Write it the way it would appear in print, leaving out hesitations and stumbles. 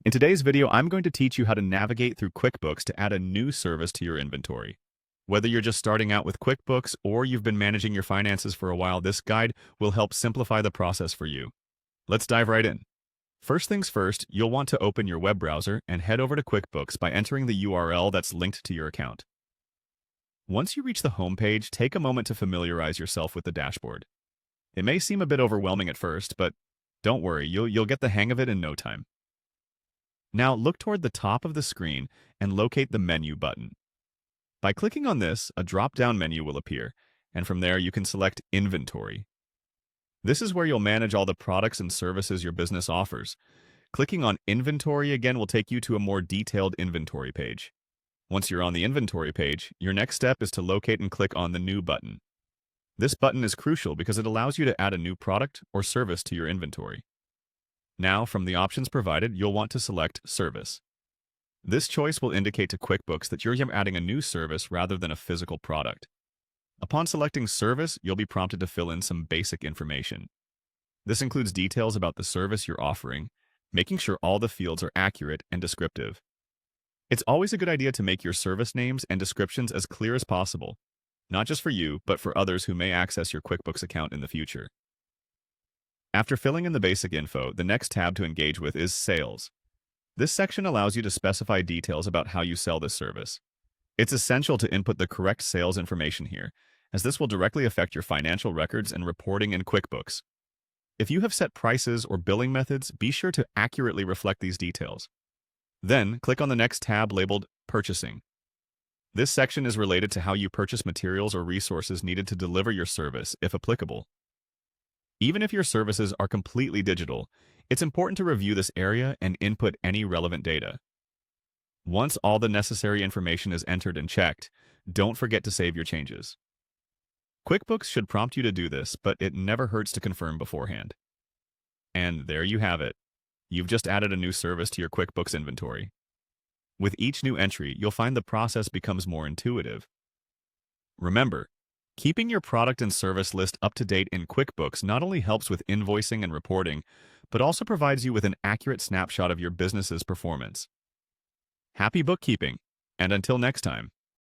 In today's video, I'm going to teach you how to navigate through QuickBooks to add a new service to your inventory. Whether you're just starting out with QuickBooks or you've been managing your finances for a while, this guide will help simplify the process for you. Let's dive right in. First things first, you'll want to open your web browser and head over to QuickBooks by entering the URL that's linked to your account. Once you reach the home page, take a moment to familiarize yourself with the dashboard. It may seem a bit overwhelming at first, but don't worry, you'll get the hang of it in no time. Now look toward the top of the screen and locate the menu button. By clicking on this, a drop-down menu will appear, and from there you can select Inventory. This is where you'll manage all the products and services your business offers. Clicking on Inventory again will take you to a more detailed inventory page. Once you're on the inventory page, your next step is to locate and click on the New button. This button is crucial because it allows you to add a new product or service to your inventory. Now, from the options provided, you'll want to select Service. This choice will indicate to QuickBooks that you're adding a new service rather than a physical product. Upon selecting Service, you'll be prompted to fill in some basic information. This includes details about the service you're offering, making sure all the fields are accurate and descriptive. It's always a good idea to make your service names and descriptions as clear as possible, not just for you, but for others who may access your QuickBooks account in the future. After filling in the basic info, the next tab to engage with is Sales. This section allows you to specify details about how you sell this service. It's essential to input the correct sales information here, as this will directly affect your financial records and reporting in QuickBooks. If you have set prices or billing methods, be sure to accurately reflect these details. Then, click on the next tab labeled Purchasing. This section is related to how you purchase materials or resources needed to deliver your service, if applicable. Even if your services are completely digital, it's important to review this area and input any relevant data. Once all the necessary information is entered and checked, don't forget to save your changes. QuickBooks should prompt you to do this, but it never hurts to confirm beforehand. And there you have it. You've just added a new service to your QuickBooks inventory. With each new entry, you'll find the process becomes more intuitive. Remember, keeping your product and service list up to date in QuickBooks not only helps with invoicing and reporting, but also provides you with an accurate snapshot of your business's performance. Happy bookkeeping, and until next time.